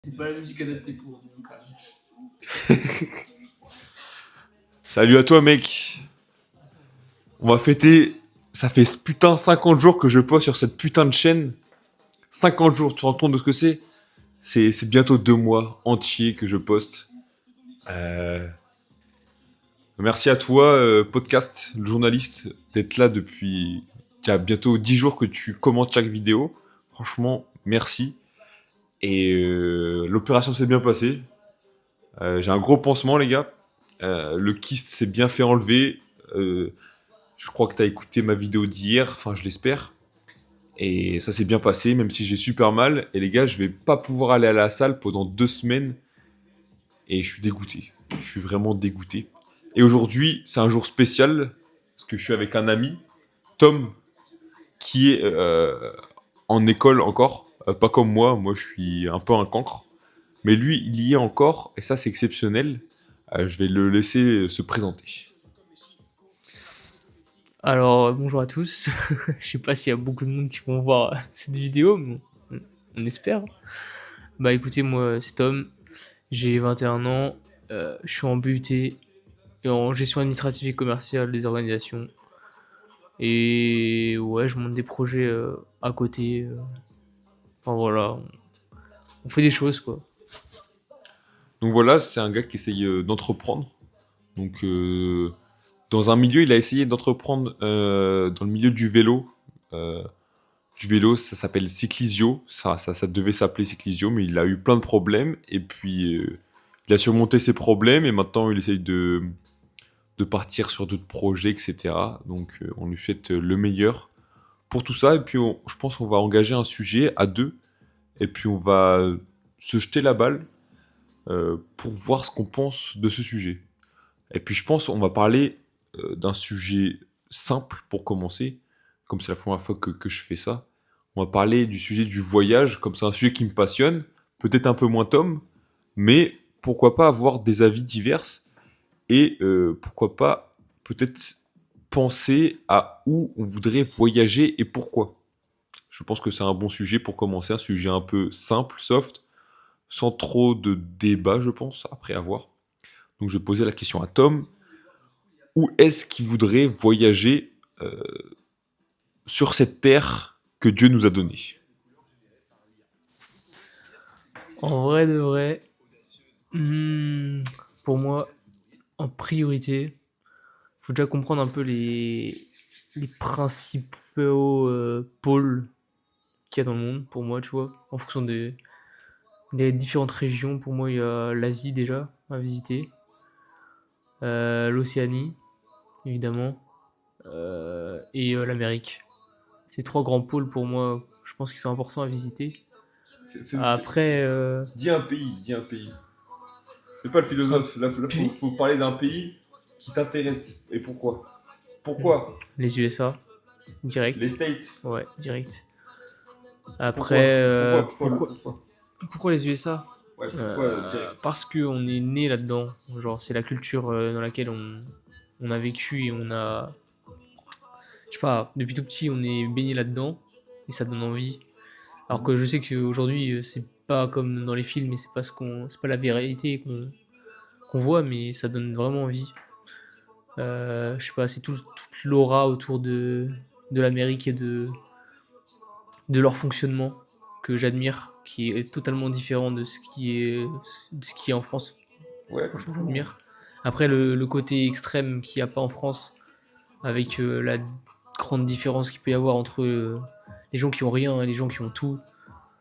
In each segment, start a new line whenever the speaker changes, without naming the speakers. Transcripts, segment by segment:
C'est pas la musique adaptée pour donc,
Salut à toi, mec. On va fêter. Ça fait ce putain 50 jours que je poste sur cette putain de chaîne. 50 jours, tu te rends compte de ce que c'est? C'est bientôt 2 mois entiers que je poste. Euh, Merci à toi, podcast, le journaliste, d'être là depuis. Il y a bientôt 10 jours que tu commentes chaque vidéo. Franchement, merci. Et l'opération s'est bien passée. J'ai un gros pansement, les gars. Le kyste s'est bien fait enlever. Je crois que tu as écouté ma vidéo d'hier, enfin je l'espère. Et ça s'est bien passé, même si j'ai super mal. Et les gars, je vais pas pouvoir aller à la salle pendant 2 semaines. Et je suis dégoûté. Je suis vraiment dégoûté. Et aujourd'hui, c'est un jour spécial. Parce que je suis avec un ami, Tom, qui est en école encore. Pas comme moi, moi je suis un peu un cancre. Mais lui, il y est encore. Et ça, c'est exceptionnel. Je vais le laisser se présenter.
Alors, bonjour à tous. Je sais pas s'il y a beaucoup de monde qui vont voir cette vidéo, mais on espère. Bah écoutez, moi c'est Tom, j'ai 21 ans, je suis en BUT et en gestion administrative et commerciale des organisations. Et ouais, je monte des projets à côté. Enfin voilà, on fait des choses quoi.
Donc voilà, c'est un gars qui essaye d'entreprendre. Donc dans un milieu, il a essayé d'entreprendre dans le milieu du vélo. Euh, Ça s'appelle Cyclisio. Ça devait s'appeler Cyclisio, mais il a eu plein de problèmes. Et puis, il a surmonté ses problèmes et maintenant, il essaye de partir sur d'autres projets, etc. Donc, on lui souhaite le meilleur pour tout ça. Et puis, je pense qu'on va engager un sujet à deux. Et puis, on va se jeter la balle pour voir ce qu'on pense de ce sujet. Et puis, je pense qu'on va parler d'un sujet simple pour commencer, comme c'est la première fois que je fais ça. On va parler du sujet du voyage, comme c'est un sujet qui me passionne, peut-être un peu moins Tom, mais pourquoi pas avoir des avis divers et pourquoi pas peut-être penser à où on voudrait voyager et pourquoi. Je pense que c'est un bon sujet pour commencer, un sujet un peu simple, soft, sans trop de débat, je pense, après avoir. Donc je vais poser la question à Tom. Où est-ce qu'il voudrait voyager sur cette terre que Dieu nous a donnée?
En vrai de vrai, pour moi, en priorité, faut déjà comprendre un peu les principaux pôles qu'il y a dans le monde, pour moi, tu vois, en fonction des différentes régions. Pour moi, il y a l'Asie déjà à visiter, l'Océanie, évidemment, et l'Amérique. Ces trois grands pôles, pour moi, je pense qu'ils sont importants à visiter. Après,
Dis un pays, dis un pays. Fais pas le philosophe, là, faut parler d'un pays qui t'intéresse. Et pourquoi? Pourquoi?
les USA,
Les
direct.
States.
Ouais, direct.
Pourquoi?
Après,
Pourquoi?
pourquoi les USA?
Ouais, pourquoi direct?
Parce qu'on est né là-dedans. Genre, c'est la culture dans laquelle on a vécu et on a. Je sais pas, depuis tout petit, on est baigné là-dedans et ça donne envie. Alors que je sais qu'aujourd'hui, c'est pas comme dans les films et c'est pas la vérité qu'on voit, mais ça donne vraiment envie. Je sais pas, c'est toute l'aura autour de l'Amérique et de leur fonctionnement que j'admire, qui est totalement différent de ce qui est en France.
Ouais,
Franchement, j'admire. Après, le côté extrême qu'il n'y a pas en France, avec la grande différence qu'il peut y avoir entre les gens qui ont rien et les gens qui ont tout,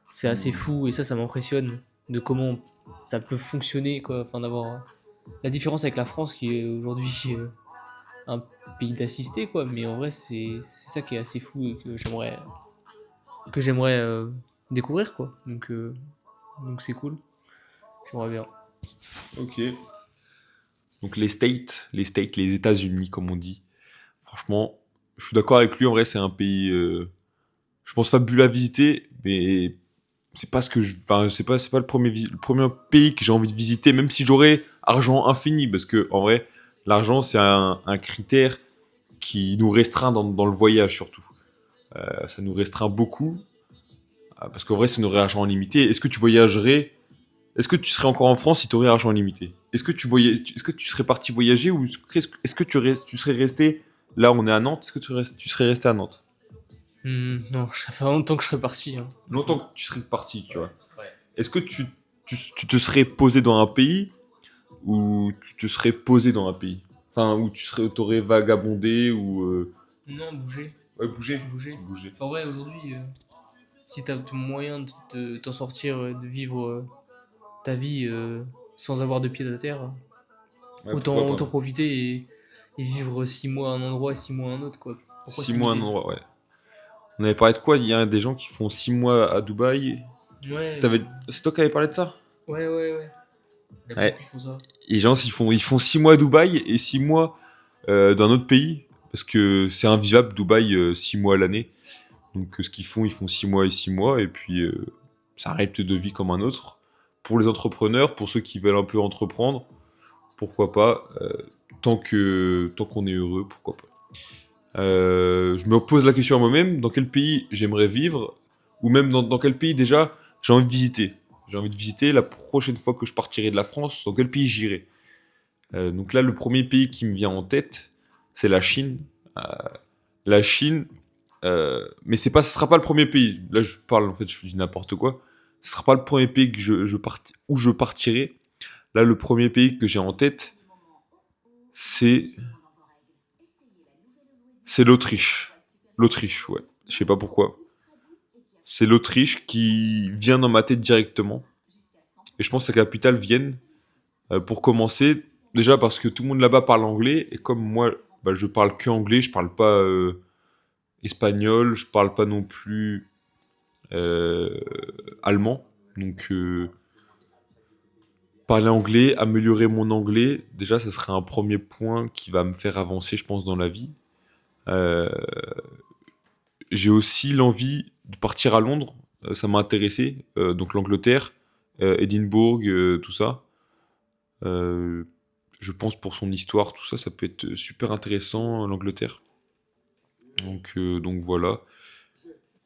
c'est assez fou et ça m'impressionne de comment ça peut fonctionner, quoi. Enfin, d'avoir la différence avec la France qui est aujourd'hui un pays d'assisté, quoi. Mais en vrai, c'est ça qui est assez fou et que j'aimerais découvrir, quoi. Donc c'est cool. J'aimerais bien.
ok. Donc les États-Unis, comme on dit. Franchement, je suis d'accord avec lui. En vrai, c'est un pays, je pense, fabuleux à visiter, mais c'est pas ce que enfin, c'est pas le premier pays que j'ai envie de visiter, même si j'aurais argent infini, parce que en vrai, l'argent c'est un critère qui nous restreint dans le voyage surtout. Ça nous restreint beaucoup, parce qu'en vrai, si on aurait argent limité, est-ce que tu voyagerais Est-ce que tu serais encore en France si tu aurais argent illimité? Est-ce que tu serais parti voyager ou est-ce que tu serais resté là on est à Nantes? Est-ce que tu serais resté à Nantes?
Non, ça fait longtemps que je serais parti, hein.
Longtemps que tu serais parti, tu vois.
Ouais.
Est-ce que tu te serais posé dans un pays ou tu te serais posé dans un pays? Enfin, où t'aurais vagabondé ou
Non, bouger.
ouais, bougé.
Bouger.
Bouger.
Enfin, ouais, aujourd'hui, si t'as le moyen de t'en sortir, de vivre ta vie sans avoir de pied à terre,
Ouais, pourquoi
autant
pas.
profiter et vivre 6 mois à un endroit, 6 mois à un autre, quoi. Pourquoi se
6 mois à un
limiter?
endroit, ouais. On avait parlé de quoi? Il y a des gens qui font 6 mois à Dubaï.
Ouais,
C'est toi qui avais parlé de ça?
ouais. Il y a
Ouais.
beaucoup qui font ça.
Et les gens, ils font 6 mois à Dubaï et 6 mois dans un autre pays. Parce que c'est invivable, Dubaï, 6 mois à l'année. Donc ce qu'ils font, ils font 6 mois et 6 mois. Et puis ça arrête de vie comme un autre. Pour les entrepreneurs, pour ceux qui veulent un peu entreprendre, pourquoi pas. Tant qu'on est heureux, pourquoi pas. Je me pose la question à moi-même, dans quel pays j'aimerais vivre, ou même dans quel pays déjà j'ai envie de visiter. J'ai envie de visiter la prochaine fois que je partirai de la France, dans quel pays j'irai. Donc là, le premier pays qui me vient en tête, c'est la Chine. La Chine, mais ce sera pas le premier pays. Là, je parle, en fait, je dis n'importe quoi. Ce sera pas le premier pays que où je partirai. Là, le premier pays que j'ai en tête, c'est c'est l'Autriche. L'Autriche, ouais. Je sais pas pourquoi. C'est l'Autriche qui vient dans ma tête directement. Et je pense que sa capitale, Vienne. Pour commencer, déjà parce que tout le monde là-bas parle anglais. Et comme moi, bah, je parle que anglais, je parle pas espagnol, je parle pas non plus euh, allemand. Donc, parler anglais, améliorer mon anglais, déjà, ça serait un premier point qui va me faire avancer, je pense, dans la vie. Euh, j'ai aussi l'envie de partir à Londres. Ça m'a intéressé. Donc l'Angleterre, Édimbourg, tout ça. Euh, je pense pour son histoire, tout ça, ça peut être super intéressant, l'Angleterre. Donc voilà.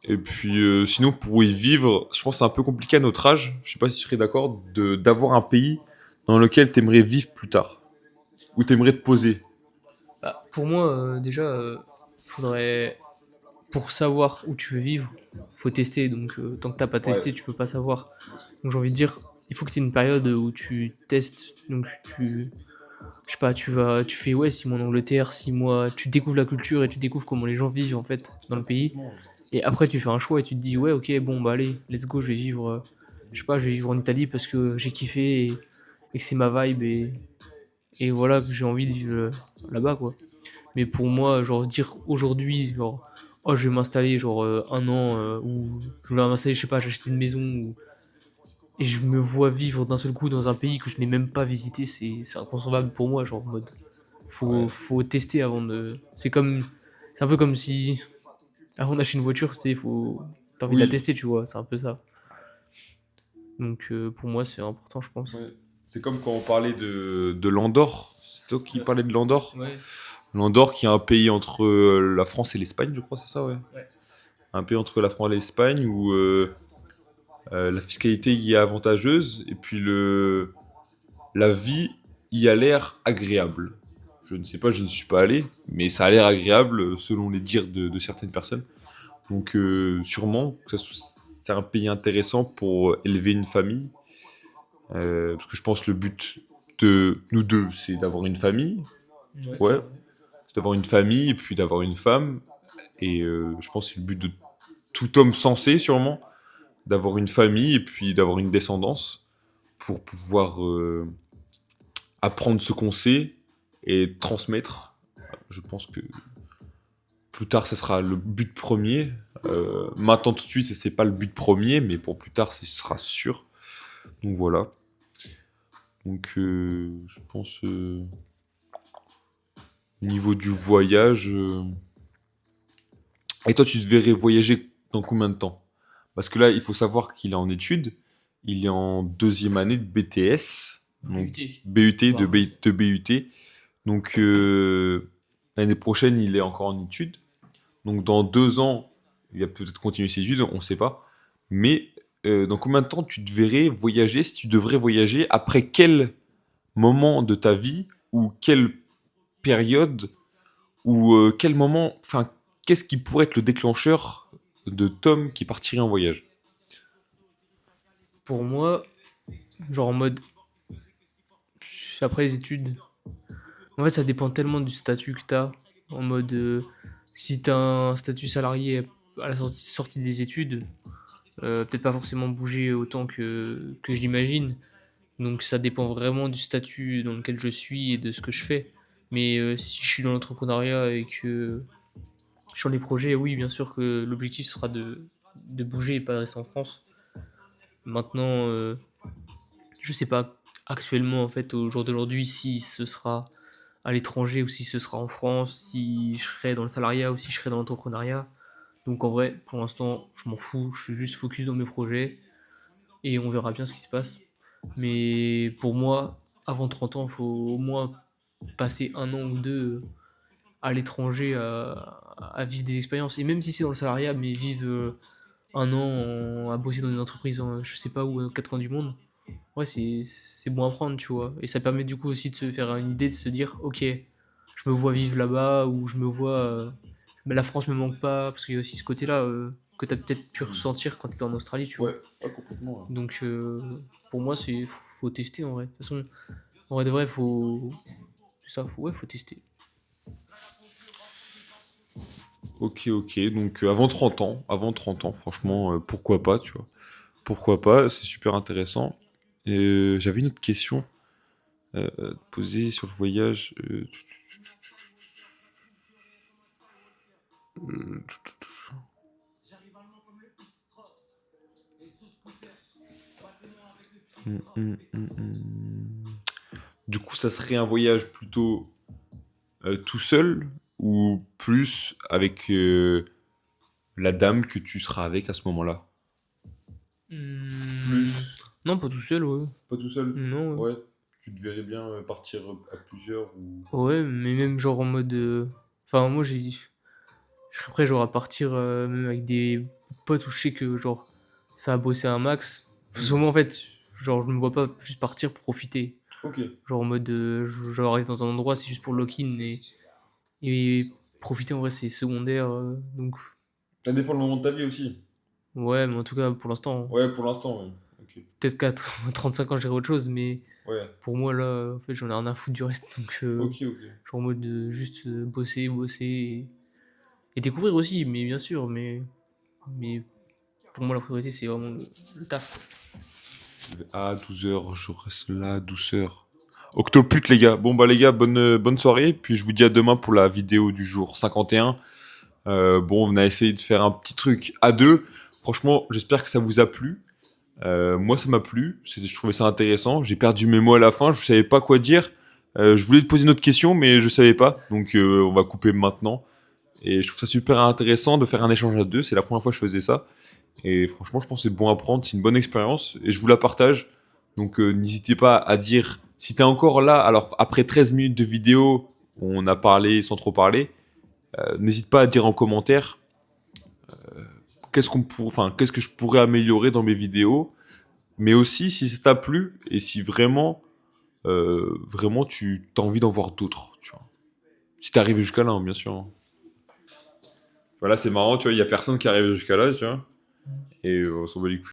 Et puis sinon, pour y vivre, je pense que c'est un peu compliqué à notre âge. Je sais pas si tu serais d'accord d'avoir un pays dans lequel tu aimerais vivre plus tard. Où tu aimerais te poser.
Bah, pour moi, déjà, faudrait. Pour savoir où tu veux vivre, faut tester. Donc, tant que t'as pas
Ouais.
testé, tu peux pas savoir. Donc, j'ai envie de dire, il faut que tu aies une période où tu testes. Donc, je sais pas, tu fais ouais 6 mois en Angleterre, 6 mois, tu découvres la culture et tu découvres comment les gens vivent en fait dans le pays. Et après, tu fais un choix et tu te dis, ouais, ok, bon, bah allez, let's go, je vais vivre, je sais pas, je vais vivre en Italie parce que j'ai kiffé et que c'est ma vibe et voilà, que j'ai envie de vivre là-bas, quoi. Mais pour moi, genre, dire aujourd'hui, genre, oh, je vais m'installer, genre, un an, ou je vais m'installer, je sais pas, j'achète une maison, et je me vois vivre d'un seul coup dans un pays que je n'ai même pas visité, c'est inconcevable pour moi, genre, en mode,
Ouais.
faut tester avant de. C'est un peu comme si, avant d'acheter une voiture, t'as envie de la
Oui.
tester, tu vois, c'est un peu ça. Donc, pour moi, c'est important, je pense.
Ouais. C'est comme quand on parlait de l'Andorre. C'est toi qui parlais de l'Andorre.
Ouais.
L'Andorre qui est un pays entre la France et l'Espagne, je crois, c'est ça, ouais.
Ouais.
Un pays entre la France et l'Espagne où la fiscalité y est avantageuse et puis la vie y a l'air agréable. Je ne sais pas, je ne suis pas allé, mais ça a l'air agréable selon les dires de certaines personnes. Donc sûrement que c'est un pays intéressant pour élever une famille. Parce que je pense que le but de nous deux, c'est d'avoir une famille.
Ouais.
Ouais, c'est d'avoir une famille et puis d'avoir une femme. Et je pense que c'est le but de tout homme sensé, sûrement, d'avoir une famille et puis d'avoir une descendance pour pouvoir apprendre ce qu'on sait et transmettre. Je pense que plus tard, ce sera le but premier. Maintenant, tout de suite, c'est pas le but premier, mais pour plus tard, ce sera sûr. Donc voilà. Donc je pense niveau du voyage. Et toi, tu te verrais voyager dans combien de temps? Parce que là, il faut savoir qu'il est en études. Il est en deuxième année de BTS. Donc
BUT.
BUT,
Bah,
de BUT. Donc l'année prochaine, il est encore en études. Donc dans 2 ans, il va peut-être continuer ses études, on ne sait pas. Mais dans combien de temps tu te verrais voyager, si tu devrais voyager, après quel moment de ta vie, ou quelle période, ou quel moment, enfin, qu'est-ce qui pourrait être le déclencheur de Tom qui partirait en voyage?
Pour moi, genre en mode, après les études, en fait, ça dépend tellement du statut que t'as. En mode, si t'as un statut salarié à la sortie des études, peut-être pas forcément bouger autant que je l'imagine. Donc ça dépend vraiment du statut dans lequel je suis et de ce que je fais. Mais si je suis dans l'entrepreneuriat et que sur les projets, oui, bien sûr que l'objectif sera de bouger et pas de rester en France. Maintenant, je sais pas actuellement, en fait, au jour d'aujourd'hui, si ce sera à l'étranger ou si ce sera en France, si je serai dans le salariat ou si je serai dans l'entrepreneuriat. Donc en vrai, pour l'instant, je m'en fous, je suis juste focus dans mes projets et on verra bien ce qui se passe. Mais pour moi, avant 30 ans, il faut au moins passer un an ou deux à l'étranger à vivre des expériences. Et même si c'est dans le salariat, mais vivre un an à bosser dans une entreprise, je sais pas où, aux quatre coins du monde, ouais, c'est bon à prendre, tu vois. Et ça permet du coup aussi de se faire une idée, de se dire, ok, je me vois vivre là-bas, ou je me vois. Mais la France me manque pas, parce qu'il y a aussi ce côté-là que tu as peut-être pu ressentir quand tu étais en Australie, tu vois.
Ouais, pas complètement. Ouais.
Donc pour moi, faut tester en vrai. De toute façon, en vrai de vrai, faut. C'est ça, ouais, faut tester.
Ok, ok. Donc avant 30 ans, franchement, pourquoi pas, tu vois. Pourquoi pas, c'est super intéressant. Et j'avais une autre question posée sur le voyage. Hum, hum, hum, hum. Du coup, ça serait un voyage plutôt tout seul, ou plus avec la dame que tu seras avec à ce moment-là?
Hmm,
Plus.
Non, pas tout seul, ouais.
Pas tout seul?
Non, ouais.
Ouais. Tu te verrais bien partir à plusieurs ou...
Ouais, mais même genre en mode. Enfin, moi, je serais prêt genre à partir même avec des potes où je sais que genre ça a bossé un max. Parce que moi, en fait, genre, je me vois pas juste partir pour profiter.
Ok.
Genre en mode. Genre arriver dans un endroit, c'est juste pour le lock-in. Et profiter, en vrai, c'est secondaire. Donc,
Ça dépend le moment de ta vie aussi.
ouais, mais en tout cas, pour l'instant,
Ouais, pour l'instant, oui. Ok.
peut-être qu'à 35 ans, j'irai autre chose. Mais
Ouais.
pour moi, là, en fait, j'en ai rien à foutre du reste. Donc,
Ok, ok.
genre en mode juste bosser et découvrir aussi, mais bien sûr. Mais pour moi, la priorité, c'est vraiment le taf.
À 12 heures, je reste là, douceur. Octopute, les gars. Bon, bah, les gars, bonne soirée. Puis je vous dis à demain pour la vidéo du jour 51. Bon, on a essayé de faire un petit truc à deux. Franchement, j'espère que ça vous a plu. Moi, ça m'a plu. Je trouvais ça intéressant. J'ai perdu mes mots à la fin. Je savais pas quoi dire. Je voulais te poser une autre question, mais je savais pas. Donc, on va couper maintenant. Et je trouve ça super intéressant de faire un échange à deux. C'est la première fois que je faisais ça. Et franchement, je pense que c'est bon à prendre. C'est une bonne expérience. Et je vous la partage. Donc, n'hésitez pas à dire si t'es encore là. Alors, après 13 minutes de vidéo, on a parlé sans trop parler. N'hésite pas à dire en commentaire qu'est-ce que je pourrais améliorer dans mes vidéos, mais aussi si ça t'a plu et si vraiment tu as envie d'en voir d'autres, tu vois. Si t'es arrivé jusqu'à là, hein, bien sûr. Hein. Voilà, c'est marrant, tu vois, il y a personne qui arrive jusqu'à là, tu vois, et on s'en bat les couilles.